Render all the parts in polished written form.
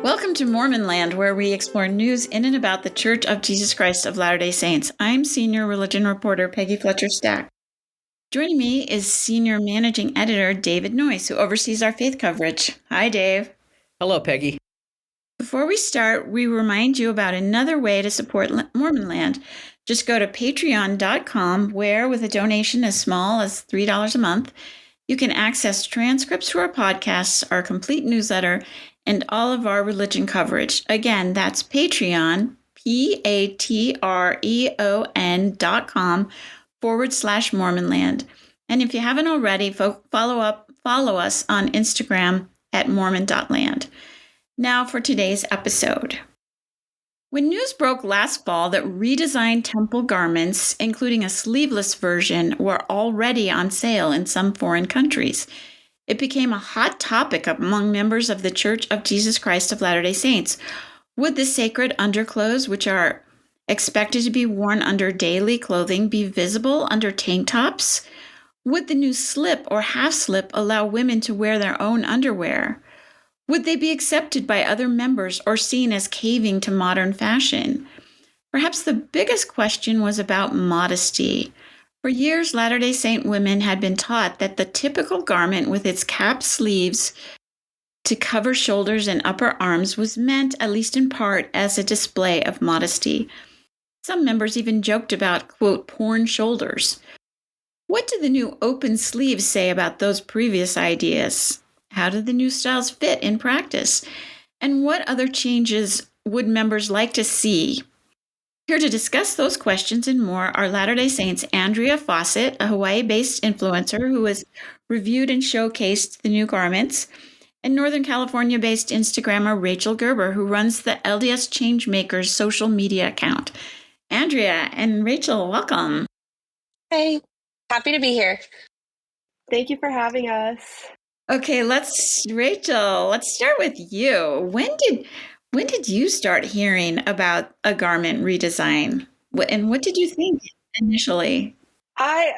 Welcome to Mormon Land, where we explore news in and about the Church of Jesus Christ of Latter-day Saints. I'm Senior Religion Reporter Peggy Fletcher-Stack. Joining me is Senior Managing Editor David Noyce, who oversees our faith coverage. Hi, Dave. Hello, Peggy. Before we start, we remind you about another way to support Mormon Land. Just go to patreon.com, where with a donation as small as $3 a month, you can access transcripts to our podcasts, our complete newsletter, and all of our religion coverage. Again, that's Patreon, patreon.com/Mormonland. And if you haven't already, follow us on Instagram at mormon.land. Now for today's episode. When news broke last fall that redesigned temple garments, including a sleeveless version, were already on sale in some foreign countries, it became a hot topic among members of the Church of Jesus Christ of Latter-day Saints. Would the sacred underclothes, which are expected to be worn under daily clothing, be visible under tank tops? Would the new slip or half slip allow women to wear their own underwear? Would they be accepted by other members or seen as caving to modern fashion? Perhaps the biggest question was about modesty. For years, Latter-day Saint women had been taught that the typical garment with its cap sleeves to cover shoulders and upper arms was meant, at least in part, as a display of modesty. Some members even joked about, quote, porn shoulders. What do the new open sleeves say about those previous ideas? How do the new styles fit in practice? And what other changes would members like to see? Here to discuss those questions and more are Latter-day Saints Andrea Fawcett, a Hawaii-based influencer who has reviewed and showcased the new garments, and Northern California-based Instagrammer Rachel Gerber, who runs the LDS Changemakers social media account. Andrea and Rachel, welcome. Hey, happy to be here. Thank you for having us. Okay, Rachel, let's start with you. When did you start hearing about a garment redesign? And what did you think initially? I've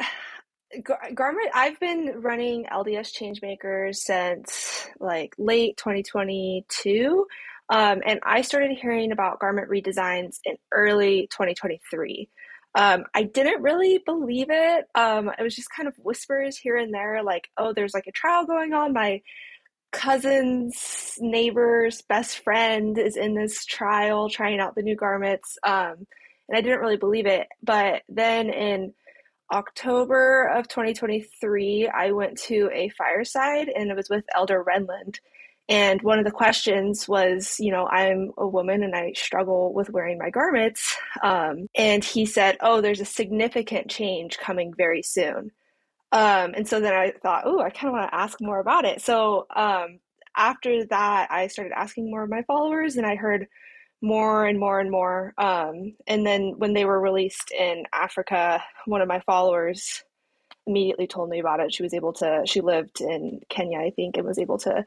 been running LDS Changemakers since like late 2022. And I started hearing about garment redesigns in early 2023. I didn't really believe it. It was just kind of whispers here and there, like, oh, there's like a trial going on. My cousin's neighbor's best friend is in this trial trying out the new garments. And I didn't really believe it. But then in October of 2023, I went to a fireside and it was with Elder Redland. And one of the questions was, I'm a woman and I struggle with wearing my garments. And he said, oh, there's a significant change coming very soon. And so then I thought, oh, I kind of want to ask more about it. So after that, I started asking more of my followers and I heard more and more and more. And then when they were released in Africa, one of my followers immediately told me about it. She lived in Kenya, I think, and was able to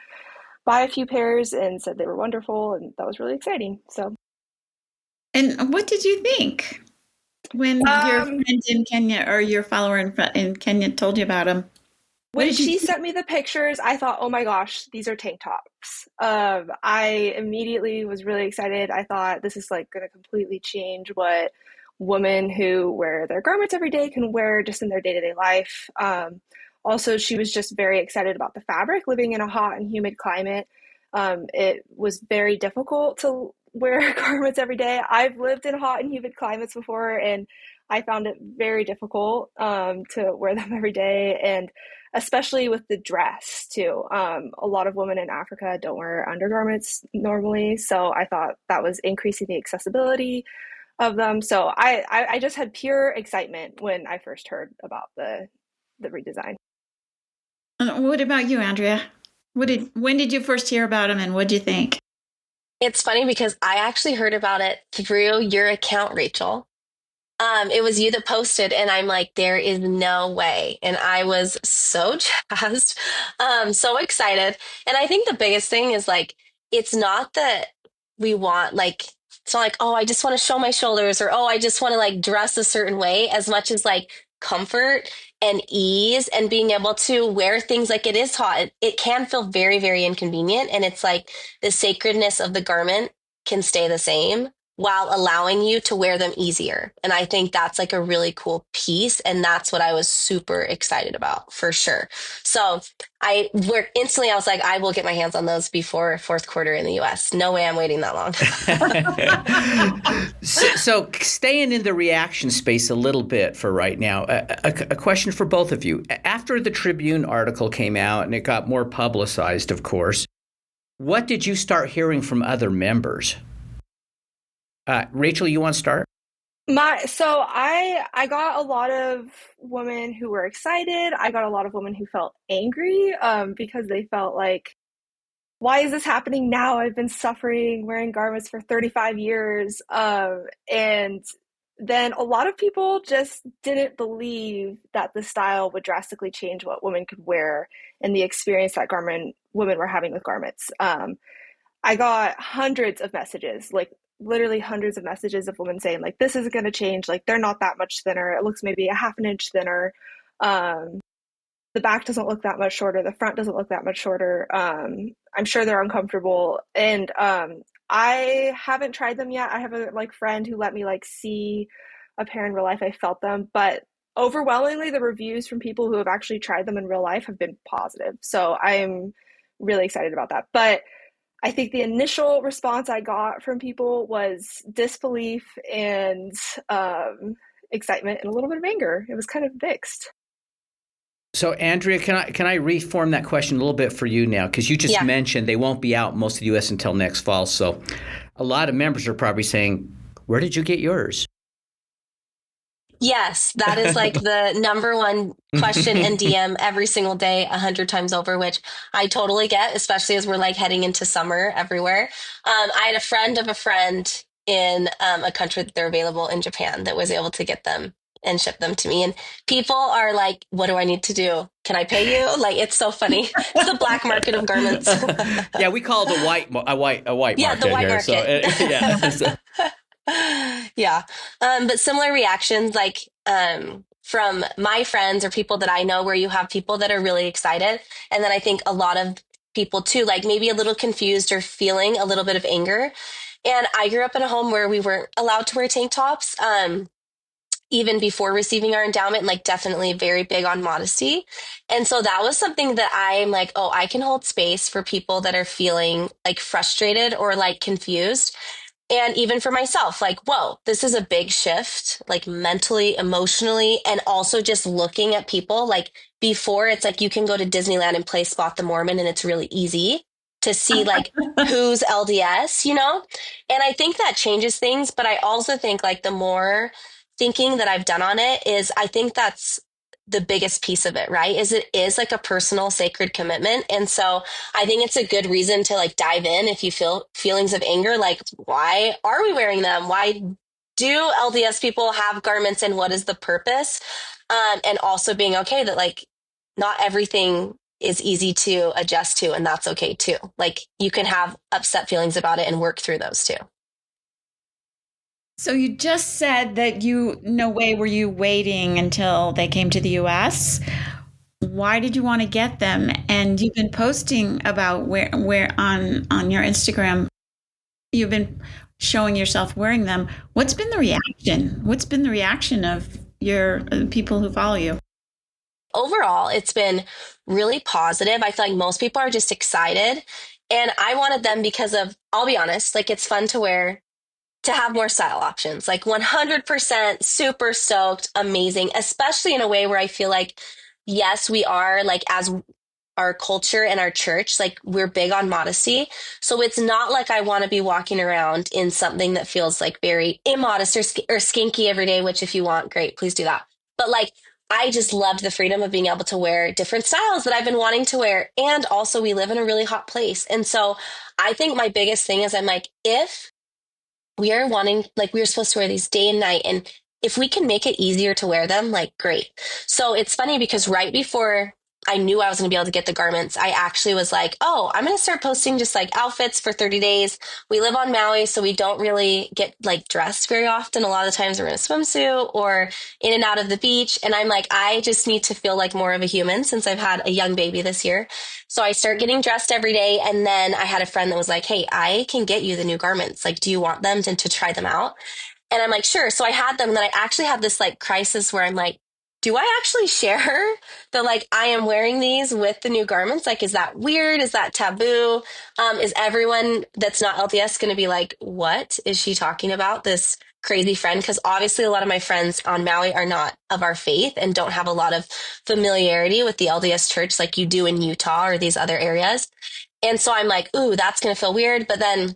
buy a few pairs and said they were wonderful. And that was really exciting. So. And what did you think when your friend in Kenya or your follower in Kenya told you about them? When she sent me the pictures, I thought, oh my gosh, these are tank tops. I immediately was really excited. I thought this is like going to completely change what women who wear their garments every day can wear just in their day-to-day life. Also, she was just very excited about the fabric. Living in a hot and humid climate, it was very difficult to wear garments every day. I've lived in hot and humid climates before, and I found it very difficult to wear them every day, and especially with the dress too. A lot of women in Africa don't wear undergarments normally, so I thought that was increasing the accessibility of them. So I just had pure excitement when I first heard about the redesign. What about you, Andrea? When did you first hear about them, and what did you think? It's funny because I actually heard about it through your account, Rachel. It was you that posted, and I'm like, there is no way. And I was so jazzed, so excited. And I think the biggest thing is like, it's not that we want it's not like, oh, I just want to show my shoulders or, oh, I just want to like dress a certain way as much as like comfort and ease and being able to wear things like it is hot. It can feel very, very inconvenient. And it's like the sacredness of the garment can stay the same while allowing you to wear them easier. And I think that's like a really cool piece. And that's what I was super excited about for sure. So I was like, I will get my hands on those before fourth quarter in the US. No way I'm waiting that long. So staying in the reaction space a little bit for right now, a question for both of you. After the Tribune article came out and it got more publicized, of course, what did you start hearing from other members? Rachel, you want to start? I got a lot of women who were excited. I got a lot of women who felt angry because they felt like, why is this happening now? I've been suffering wearing garments for 35 years. And then a lot of people just didn't believe that the style would drastically change what women could wear and the experience that women were having with garments. I got hundreds of messages, like literally hundreds of messages of women saying like, this isn't going to change. Like they're not that much thinner. It looks maybe a half an inch thinner. The back doesn't look that much shorter. The front doesn't look that much shorter. I'm sure they're uncomfortable. And I haven't tried them yet. I have a friend who let me see a pair in real life. I felt them, but overwhelmingly the reviews from people who have actually tried them in real life have been positive. So I'm really excited about that. But I think the initial response I got from people was disbelief and excitement and a little bit of anger. It was kind of mixed. So, Andrea, can I reform that question a little bit for you now? Because you just mentioned they won't be out in most of the U.S. until next fall. So a lot of members are probably saying, where did you get yours? Yes, that is the number one question in DM every single day, 100 times over, which I totally get, especially as we're heading into summer everywhere. I had a friend of a friend in a country that they're available in Japan that was able to get them and ship them to me. And people are like, what do I need to do? Can I pay you? It's so funny. It's the black market of garments. Yeah, we call it a white market. The white here, market. So, yeah. But similar reactions, from my friends or people that I know, where you have people that are really excited. And then I think a lot of people too, maybe a little confused or feeling a little bit of anger. And I grew up in a home where we weren't allowed to wear tank tops. Even before receiving our endowment, definitely very big on modesty. And so that was something that I'm oh, I can hold space for people that are feeling frustrated or confused. And even for myself, whoa, this is a big shift, mentally, emotionally, and also just looking at people. Before, it's you can go to Disneyland and play Spot the Mormon, and it's really easy to see who's LDS, And I think that changes things. But I also think the more thinking that I've done on it is, I think that's the biggest piece of it, right? Is it is a personal sacred commitment. And so I think it's a good reason to dive in if you feel feelings of anger, why are we wearing them? Why do LDS people have garments and what is the purpose? And also being okay that not everything is easy to adjust to, and that's okay too. You can have upset feelings about it and work through those too. So you just said that no way were you waiting until they came to the U.S. Why did you want to get them? And you've been posting about where on your Instagram, you've been showing yourself wearing them. What's been the reaction? What's been the reaction of your people who follow you? Overall, it's been really positive. I feel most people are just excited. And I wanted them because of, I'll be honest, it's fun to wear, to have more style options, 100% super stoked, amazing, especially in a way where I feel yes, we are as our culture and our church, we're big on modesty. So it's not I want to be walking around in something that feels very immodest or skinky every day, which if you want, great, please do that. But I just loved the freedom of being able to wear different styles that I've been wanting to wear. And also we live in a really hot place. And so I think my biggest thing is I'm if we are wanting, we are supposed to wear these day and night, and if we can make it easier to wear them, great. So it's funny because right before I knew I was going to be able to get the garments, I actually was like, oh, I'm going to start posting just like outfits for 30 days. We live on Maui, so we don't really get like dressed very often. A lot of the times we're in a swimsuit or in and out of the beach. And I'm like, I just need to feel like more of a human since I've had a young baby this year. So I start getting dressed every day. And then I had a friend that was like, hey, I can get you the new garments. Like, do you want them to try them out? And I'm like, sure. So I had them. And then I actually had this like crisis where I'm like, do I actually share the like, I am wearing these with the new garments? Like, is that weird? Is that taboo? Is everyone that's not LDS going to be like, what is she talking about? This crazy friend? Because obviously a lot of my friends on Maui are not of our faith and don't have a lot of familiarity with the LDS church like you do in Utah or these other areas. And so I'm like, ooh, that's going to feel weird. But then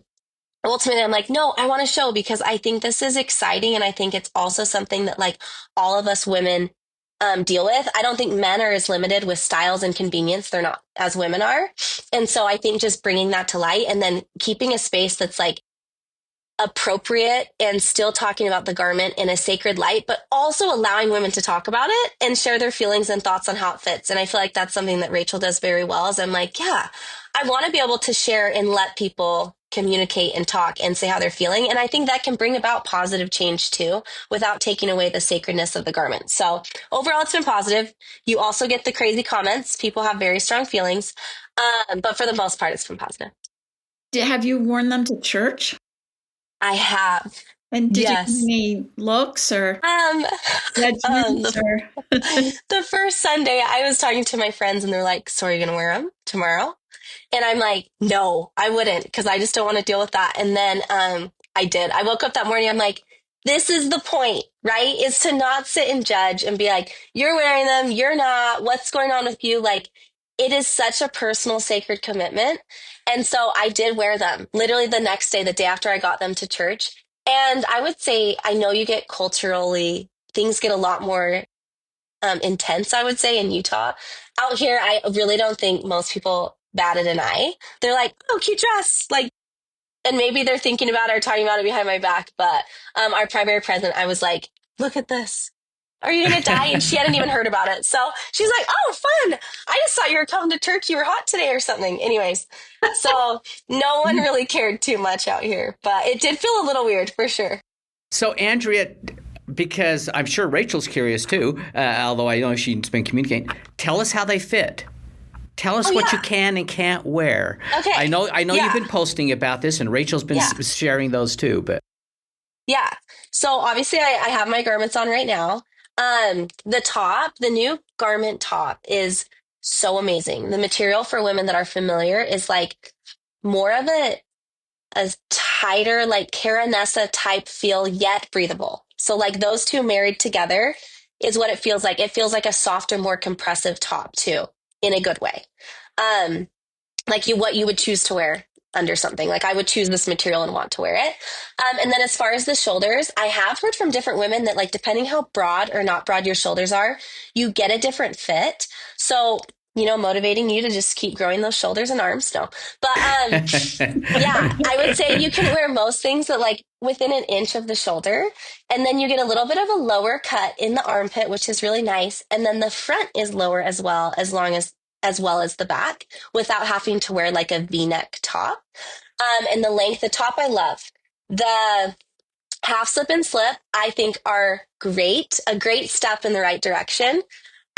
ultimately I'm like, no, I want to show because I think this is exciting. And I think it's also something that like all of us women deal with. I don't think men are as limited with styles and convenience. They're not as women are. And so I think just bringing that to light and then keeping a space that's like appropriate and still talking about the garment in a sacred light, but also allowing women to talk about it and share their feelings and thoughts on how it fits. And I feel like that's something that Rachel does very well is I'm like, yeah, I want to be able to share and let people communicate and talk and say how they're feeling. And I think that can bring about positive change too, without taking away the sacredness of the garment. So overall, it's been positive. You also get the crazy comments. People have very strong feelings. But for the most part, it's been positive. Have you worn them to church? I have. And did Yes. you get any looks or The, judgments or? the first Sunday, I was talking to my friends and they're like, so are you going to wear them tomorrow? And I'm like, no, I wouldn't because I just don't want to deal with that. And then I did. I woke up that morning. I'm like, this is the point, right? Is to not sit and judge and be like, you're wearing them. You're not. What's going on with you? Like, it is such a personal, sacred commitment. And so I did wear them literally the next day, the day after I got them to church. And I would say, I know you get culturally, things get a lot more intense, I would say, in Utah. Out here, I really don't think most people batted an eye. They're like, oh, cute dress. Like, and maybe they're thinking about it or talking about it behind my back. But our primary president, I was like, look at this. Are you going to die? And she hadn't even heard about it. So she's like, oh, fun. I just thought you were coming to church. You were hot today or something. Anyways, so no one really cared too much out here. But it did feel a little weird for sure. So, Andrea, because I'm sure Rachel's curious too, although I know she's been communicating, tell us how they fit. Tell us what you can and can't wear. Okay. I know you've been posting about this, and Rachel's been sharing those too. But yeah, so obviously I have my garments on right now. The new garment top is so amazing. The material for women that are familiar is like more of a tighter, like Caranessa type feel, yet breathable. So like those two married together is what it feels like. It feels like a softer, more compressive top too, in a good way. Like what you would choose to wear under something. Like I would choose this material and want to wear it. And then as far as the shoulders, I have heard from different women that like, depending how broad or not broad your shoulders are, you get a different fit. So, motivating you to just keep growing those shoulders and arms. No, but, yeah, I would say you can wear most things that like within an inch of the shoulder. And then you get a little bit of a lower cut in the armpit, which is really nice. And then the front is lower as well as the back without having to wear like a V-neck top. And the length, the top I love. The half slip and slip I think are great, a great step in the right direction.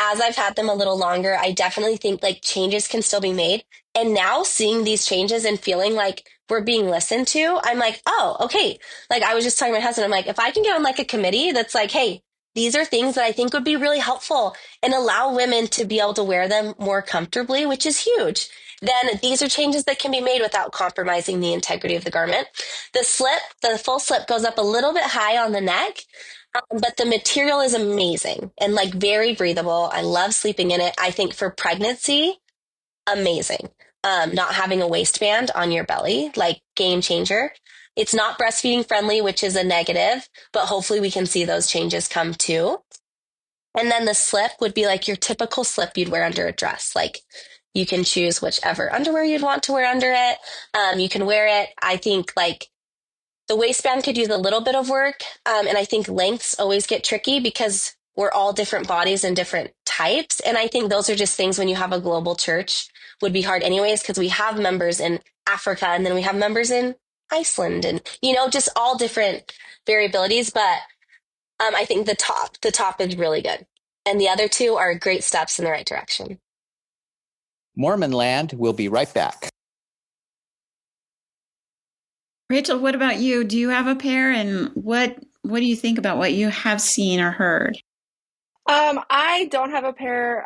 As I've had them a little longer, I definitely think like changes can still be made. And now seeing these changes and feeling like we're being listened to, I'm like, oh, okay. Like I was just talking to my husband, I'm like, if I can get on like a committee that's like, hey, these are things that I think would be really helpful and allow women to be able to wear them more comfortably, which is huge. Then these are changes that can be made without compromising the integrity of the garment. The full slip goes up a little bit high on the neck, but the material is amazing and like very breathable. I love sleeping in it. I think for pregnancy, amazing. Not having a waistband on your belly, like game changer. It's not breastfeeding friendly, which is a negative, but hopefully we can see those changes come too. And then the slip would be like your typical slip you'd wear under a dress. Like you can choose whichever underwear you'd want to wear under it. You can wear it. I think like the waistband could use a little bit of work. And I think lengths always get tricky because we're all different bodies and different types. And I think those are just things when you have a global church would be hard anyways, because we have members in Africa and then we have members in Iceland and, just all different variabilities. But I think the top is really good. And the other two are great steps in the right direction. Mormon Land will be right back. Rachel, what about you? Do you have a pair, and what do you think about what you have seen or heard? I don't have a pair.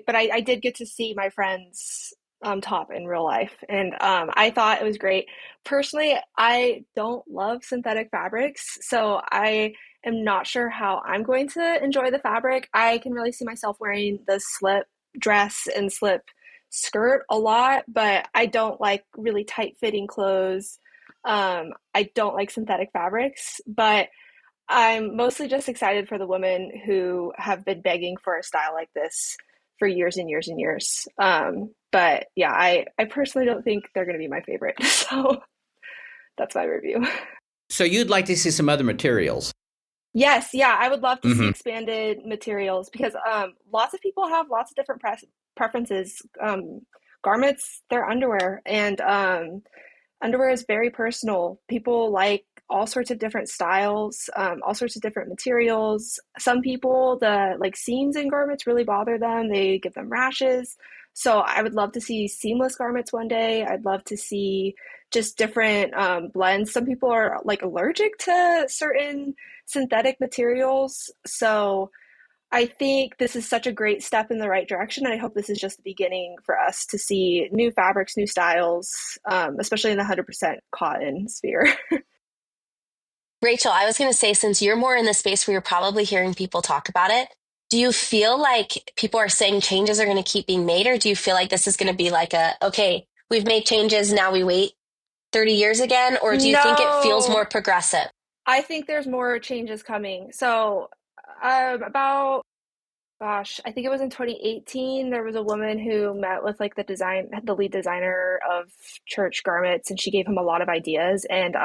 But I did get to see my friend's top in real life, and I thought it was great. Personally, I don't love synthetic fabrics, so I am not sure how I'm going to enjoy the fabric. I can really see myself wearing the slip dress and slip skirt a lot, but I don't like really tight fitting clothes. I don't like synthetic fabrics, but I'm mostly just excited for the women who have been begging for a style like this for years and years and years. But yeah, I personally don't think they're going to be my favorite. So that's my review. So you'd like to see some other materials? Yes, yeah, I would love to see expanded materials because lots of people have lots of different preferences. Garments, they're underwear, and underwear is very personal. People like all sorts of different styles, all sorts of different materials. Some people, the seams in garments really bother them. They give them rashes. So I would love to see seamless garments one day. I'd love to see just different blends. Some people are allergic to certain synthetic materials. So I think this is such a great step in the right direction. And I hope this is just the beginning for us to see new fabrics, new styles, especially in the 100% cotton sphere. Rachel, I was going to say, since you're more in the space where you're probably hearing people talk about it, do you feel like people are saying changes are going to keep being made, or do you feel like this is going to be okay, we've made changes, now we wait 30 years again? Or do you think it feels more progressive? I think there's more changes coming. So I think it was in 2018, there was a woman who met with the lead designer of church garments, and she gave him a lot of ideas. And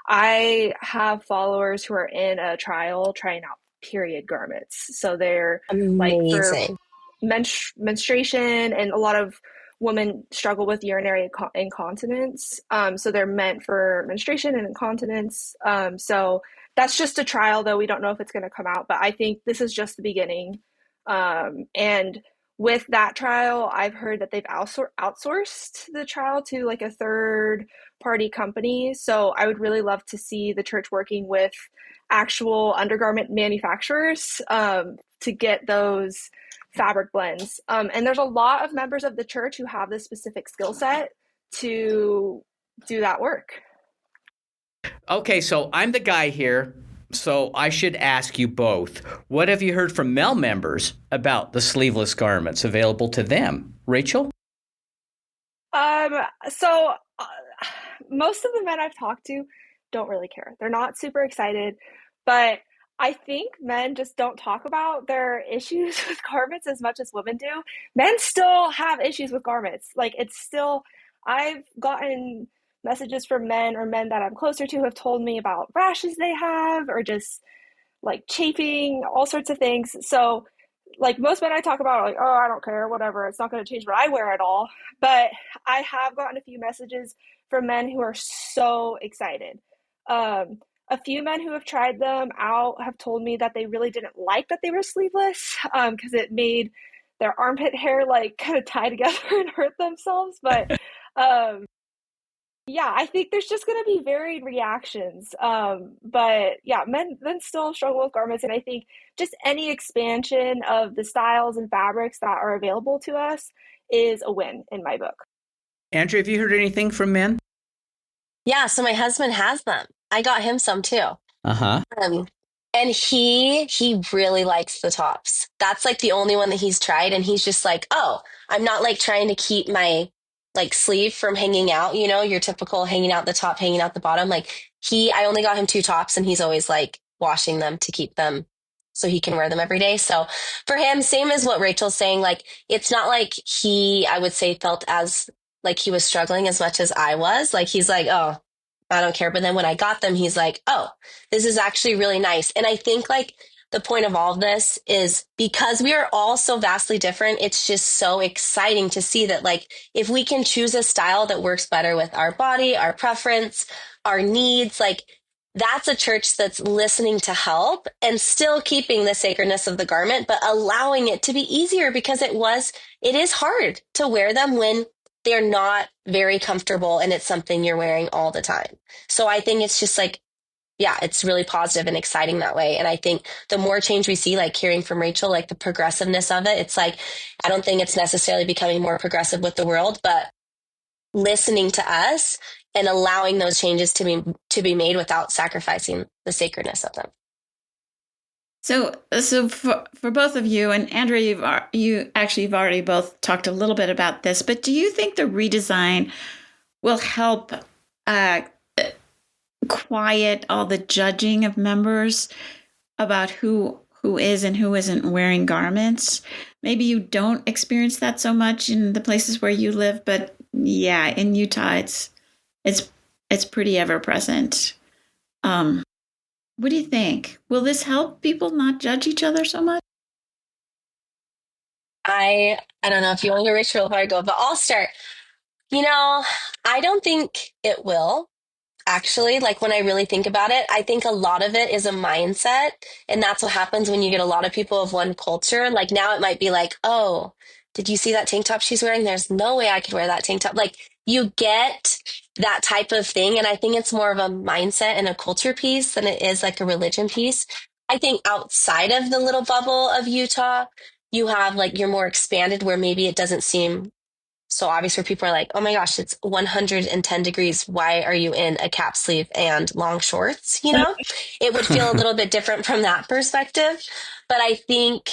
I have followers who are in a trial trying out period garments. So they're amazing. For menstruation, and a lot of women struggle with urinary incontinence. So they're meant for menstruation and incontinence. So that's just a trial, though. We don't know if it's going to come out, but I think this is just the beginning. And with that trial, I've heard that they've outsourced the trial to a third party company. So I would really love to see the church working with actual undergarment manufacturers to get those fabric blends. And there's a lot of members of the church who have this specific skill set to do that work. Okay, so I'm the guy here, so I should ask you both. What have you heard from male members about the sleeveless garments available to them? Rachel? So most of the men I've talked to don't really care. They're not super excited, but I think men just don't talk about their issues with garments as much as women do. Men still have issues with garments. I've gotten messages from men or men that I'm closer to have told me about rashes they have, or just chafing, all sorts of things. So most men I talk about are oh, I don't care, whatever. It's not going to change what I wear at all. But I have gotten a few messages from men who are so excited. A few men who have tried them out have told me that they really didn't like that they were sleeveless because it made their armpit hair kind of tie together and hurt themselves. But yeah, I think there's just going to be varied reactions. But yeah, men still struggle with garments. And I think just any expansion of the styles and fabrics that are available to us is a win in my book. Andrew, have you heard anything from men? Yeah, so my husband has them. I got him some too. Uh-huh. And he really likes the tops. That's the only one that he's tried. And he's just oh, I'm not trying to keep my sleeve from hanging out, your typical hanging out the top, hanging out the bottom. I only got him 2 tops, and he's always washing them to keep them so he can wear them every day. So for him, same as what Rachel's saying, it's not I would say, felt as he was struggling as much as I was. He's oh, I don't care. But then when I got them, he's oh, this is actually really nice. And I think the point of all of this is because we are all so vastly different, it's just so exciting to see that, like, if we can choose a style that works better with our body, our preference, our needs, like, that's a church that's listening to help and still keeping the sacredness of the garment, but allowing it to be easier because it is hard to wear them when they're not very comfortable and it's something you're wearing all the time. So I think it's just like, yeah, it's really positive and exciting that way. And I think the more change we see, like hearing from Rachel, like the progressiveness of it, it's like, I don't think it's necessarily becoming more progressive with the world, but listening to us and allowing those changes to be made without sacrificing the sacredness of them. So for both of you, and Andrea, you've already both talked a little bit about this, but do you think the redesign will help quiet all the judging of members about who is and who isn't wearing garments? Maybe you don't experience that so much in the places where you live, but yeah, in Utah, it's pretty ever present. What do you think? Will this help people not judge each other so much? I don't know if you want to go, Rachel, or I go, but I'll start. I don't think it will. Actually, like when I really think about it, I think a lot of it is a mindset. And that's what happens when you get a lot of people of one culture. Like now it might be like, oh, did you see that tank top she's wearing? There's no way I could wear that tank top. Like you get that type of thing. And I think it's more of a mindset and a culture piece than it is like a religion piece. I think outside of the little bubble of Utah, you have like you're more expanded where maybe it doesn't seem so obvious where people are like, oh my gosh, it's 110 degrees. Why are you in a cap sleeve and long shorts? It would feel a little bit different from that perspective. But I think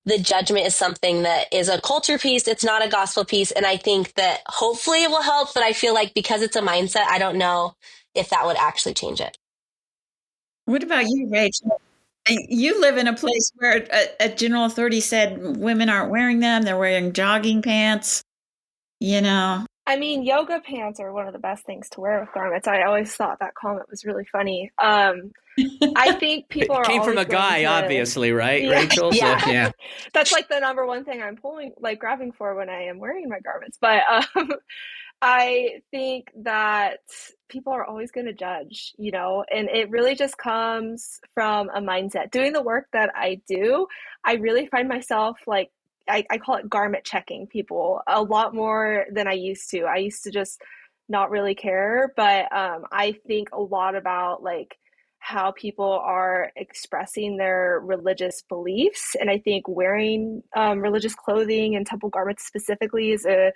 the judgment is something that is a culture piece. It's not a gospel piece. And I think that hopefully it will help. But I feel like because it's a mindset, I don't know if that would actually change it. What about you, Rachel? You live in a place where a general authority said women aren't wearing them. They're wearing jogging pants. I mean, yoga pants are one of the best things to wear with garments. I always thought that comment was really funny. I think people are came from a always going guy, to, obviously, right, yeah, Rachel? So, yeah. That's like the number one thing I'm grabbing for when I am wearing my garments. But I think that people are always going to judge, and it really just comes from a mindset. Doing the work that I do, I really find myself like, I call it garment checking people a lot more than I used to. I used to just not really care, but I think a lot about like how people are expressing their religious beliefs. And I think wearing religious clothing and temple garments specifically is a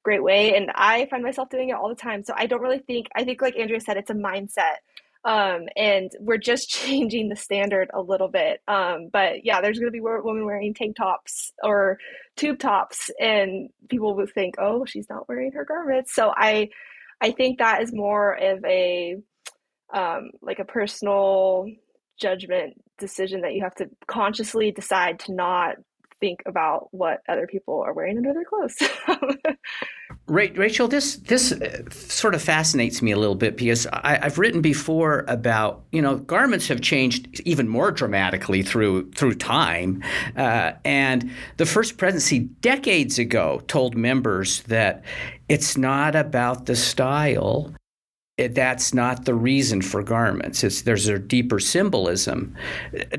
great way. And I find myself doing it all the time. So I think like Andrea said, it's a mindset. And we're just changing the standard a little bit. But yeah, there's going to be women wearing tank tops or tube tops, and people will think, oh, she's not wearing her garments. So I think that is more of a like a personal judgment decision that you have to consciously decide to not think about what other people are wearing under their clothes. Rachel, this sort of fascinates me a little bit because I've written before about, garments have changed even more dramatically through time. And the First Presidency decades ago told members that it's not about the style. That's not the reason for garments. There's a deeper symbolism.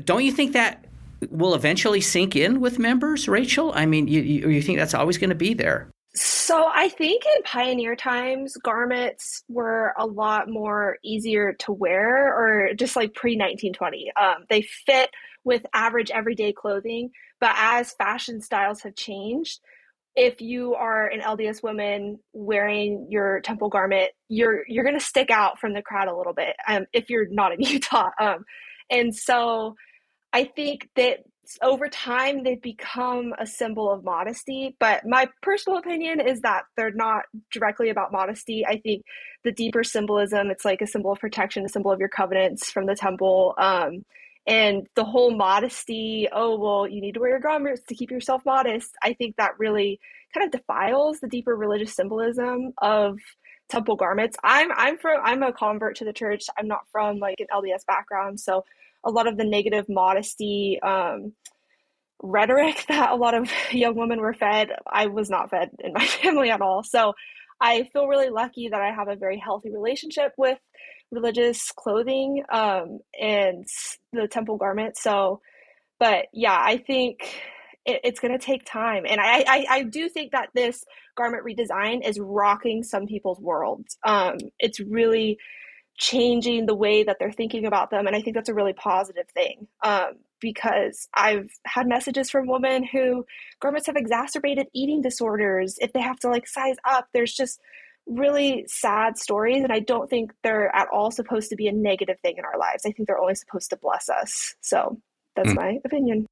Don't you think that will eventually sink in with members, Rachel? I mean, you think that's always going to be there? So I think in pioneer times, garments were a lot more easier to wear, or just like pre-1920. They fit with average everyday clothing, but as fashion styles have changed, if you are an LDS woman wearing your temple garment, you're going to stick out from the crowd a little bit if you're not in Utah. And so I think that over time they've become a symbol of modesty, but my personal opinion is that they're not directly about modesty. I think the deeper symbolism, it's like a symbol of protection, a symbol of your covenants from the temple. And the whole modesty, oh, well, you need to wear your garments to keep yourself modest. I think that really kind of defiles the deeper religious symbolism of temple garments. I'm a convert to the church. I'm not from like an LDS background. So a lot of the negative modesty rhetoric that a lot of young women were fed, I was not fed in my family at all. So I feel really lucky that I have a very healthy relationship with religious clothing and the temple garment. So, but yeah, I think it's going to take time. And I do think that this garment redesign is rocking some people's worlds. It's really changing the way that they're thinking about them. And I think that's a really positive thing because I've had messages from women who garments have exacerbated eating disorders if they have to like size up. There's just really sad stories. And I don't think they're at all supposed to be a negative thing in our lives. I think they're only supposed to bless us. So that's my opinion.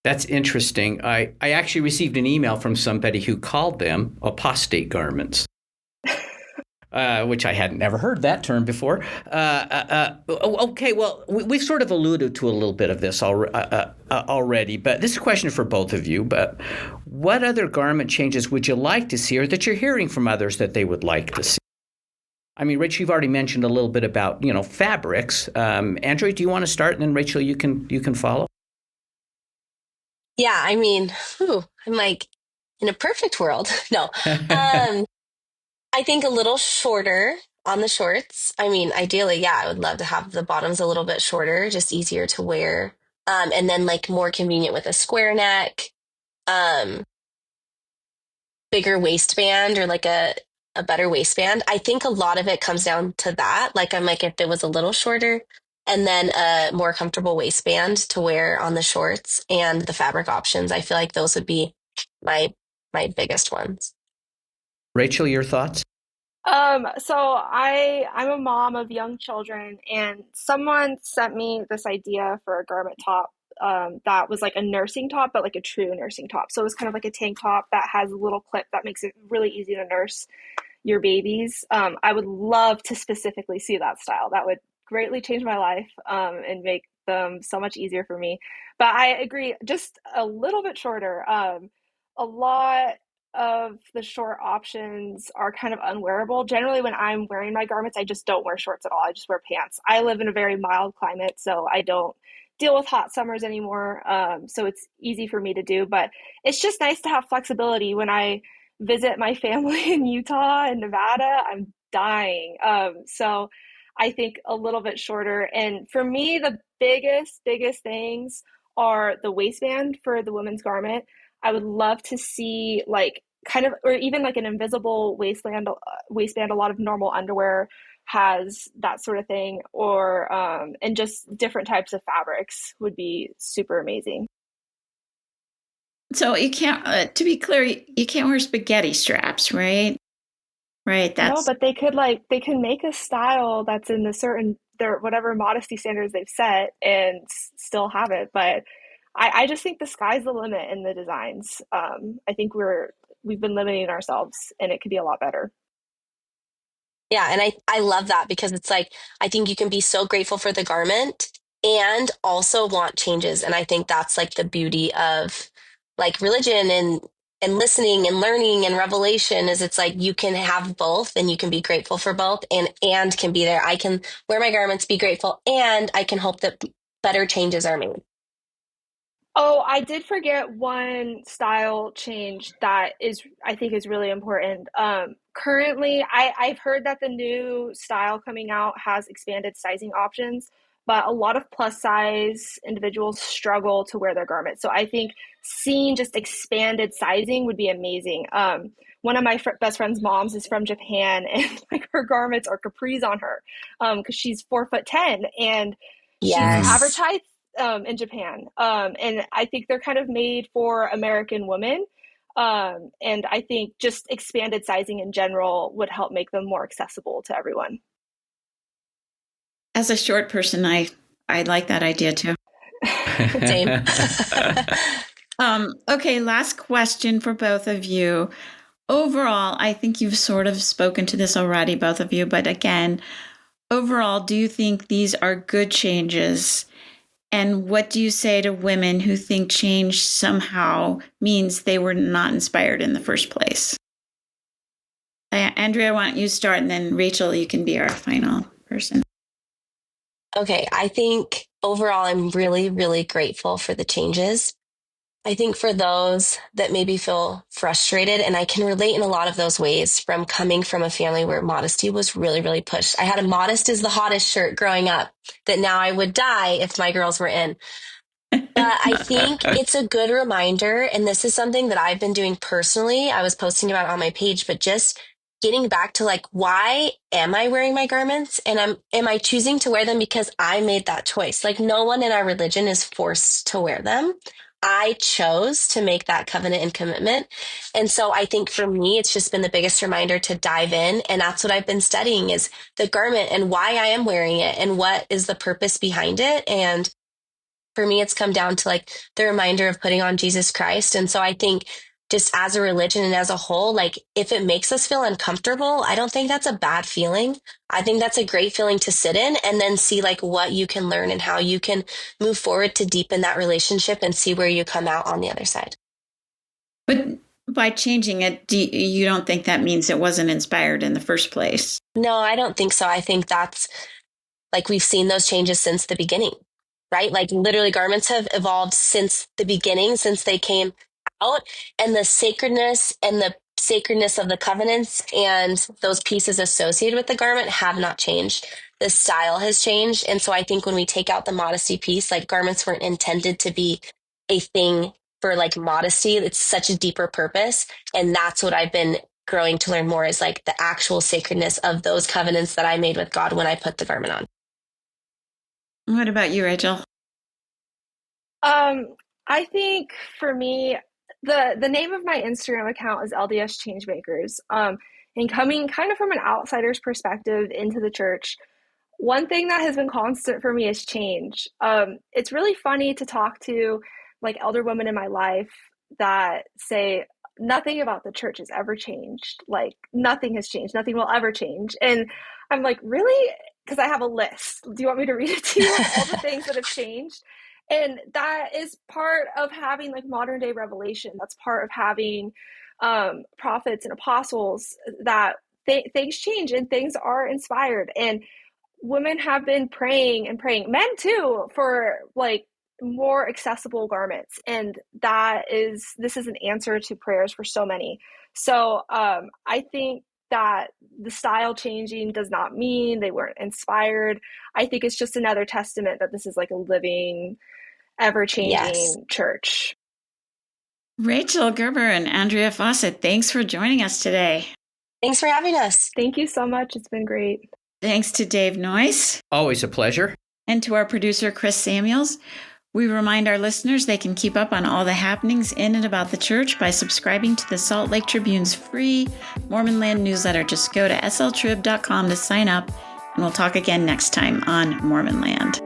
That's interesting. I actually received an email from somebody who called them apostate garments. Which I hadn't never heard that term before. Okay, well, we've sort of alluded to a little bit of this already, but this is a question for both of you. But what other garment changes would you like to see, or that you're hearing from others that they would like to see? I mean, Rachel, you've already mentioned a little bit about fabrics. Andrea, do you want to start, and then Rachel, you can follow? Yeah, I mean, I'm like in a perfect world. No. I think a little shorter on the shorts. I mean, ideally, yeah, I would love to have the bottoms a little bit shorter, just easier to wear. And then like more convenient with a square neck, um, bigger waistband or like a better waistband. I think a lot of it comes down to that. Like I'm like, if it was a little shorter and then a more comfortable waistband to wear on the shorts and the fabric options, I feel like those would be my biggest ones. Rachel, your thoughts? So I'm a mom of young children, and someone sent me this idea for a garment top that was like a nursing top, but like a true nursing top. So it was kind of like a tank top that has a little clip that makes it really easy to nurse your babies. I would love to specifically see that style. That would greatly change my life and make them so much easier for me. But I agree, just a little bit shorter. A lot of the short options are kind of unwearable. Generally, when I'm wearing my garments, I just don't wear shorts at all. I just wear pants. I live in a very mild climate, so I don't deal with hot summers anymore. So it's easy for me to do, but it's just nice to have flexibility. When I visit my family in Utah and Nevada, I'm dying. So I think a little bit shorter. And for me, the biggest things are the waistband for the women's garment. I would love to see like kind of, or even like an invisible waistband. A lot of normal underwear has that sort of thing, or and just different types of fabrics would be super amazing. So you can't, to be clear, you can't wear spaghetti straps, right? Right. No, but they can make a style that's in the certain their whatever modesty standards they've set and still have it. But I just think the sky's the limit in the designs. I think we've been limiting ourselves, and it could be a lot better. Yeah, and I love that because it's like I think you can be so grateful for the garment and also want changes. And I think that's like the beauty of like religion and listening and learning and revelation is it's like you can have both and you can be grateful for both and can be there. I can wear my garments, be grateful, and I can hope that better changes are made. Oh, I did forget one style change that I think is really important. Currently, I've heard that the new style coming out has expanded sizing options, but a lot of plus size individuals struggle to wear their garments. So I think seeing just expanded sizing would be amazing. One of my best friend's moms is from Japan, and like her garments are capris on her because she's 4'10", and she's Yes. advertised in Japan. And I think they're kind of made for American women. And I think just expanded sizing in general would help make them more accessible to everyone. As a short person, I like that idea too. Same. Okay, last question for both of you. Overall, I think you've sort of spoken to this already, both of you, but again, overall, do you think these are good changes? And what do you say to women who think change somehow means they were not inspired in the first place? Andrea, why don't you start, and then Rachel, you can be our final person. Okay, I think overall, I'm really, really grateful for the changes. I think for those that maybe feel frustrated, and I can relate in a lot of those ways from coming from a family where modesty was really, really pushed. I had a modest is the hottest shirt growing up that now I would die if my girls were in. But I think it's a good reminder, and this is something that I've been doing personally. I was posting about it on my page, but just getting back to like, why am I wearing my garments? And am I choosing to wear them because I made that choice? Like, no one in our religion is forced to wear them. I chose to make that covenant and commitment. And so I think for me, it's just been the biggest reminder to dive in. And that's what I've been studying is the garment and why I am wearing it and what is the purpose behind it. And for me, it's come down to like the reminder of putting on Jesus Christ. And so I think just as a religion and as a whole, like if it makes us feel uncomfortable, I don't think that's a bad feeling. I think that's a great feeling to sit in and then see like what you can learn and how you can move forward to deepen that relationship and see where you come out on the other side. But by changing it, you don't think that means it wasn't inspired in the first place? No, I don't think so. I think that's like we've seen those changes since the beginning, right? Like literally garments have evolved since the beginning, since they came out, and the sacredness of the covenants and those pieces associated with the garment have not changed. The style has changed. And so I think when we take out the modesty piece, like garments weren't intended to be a thing for like modesty. It's such a deeper purpose. And that's what I've been growing to learn more is like the actual sacredness of those covenants that I made with God when I put the garment on. What about you, Rachel? I think for me, the name of my Instagram account is LDS Changemakers. And coming kind of from an outsider's perspective into the church, one thing that has been constant for me is change. It's really funny to talk to like elder women in my life that say nothing about the church has ever changed. Like nothing has changed. Nothing will ever change. And I'm like, really? Because I have a list. Do you want me to read it to you? All the things that have changed. And that is part of having like modern day revelation. That's part of having prophets and apostles that things change and things are inspired. And women have been praying and praying, men too, for like more accessible garments. And this is an answer to prayers for so many. So I think that the style changing does not mean they weren't inspired. I think it's just another testament that this is like a living, ever-changing church. Rachel Gerber and Andrea Fawcett, thanks for joining us today. Thanks for having us. Thank you so much. It's been great. Thanks to Dave Noyce. Always a pleasure. And to our producer, Chris Samuels. We remind our listeners they can keep up on all the happenings in and about the church by subscribing to the Salt Lake Tribune's free Mormon Land newsletter. Just go to sltrib.com to sign up, and we'll talk again next time on Mormon Land.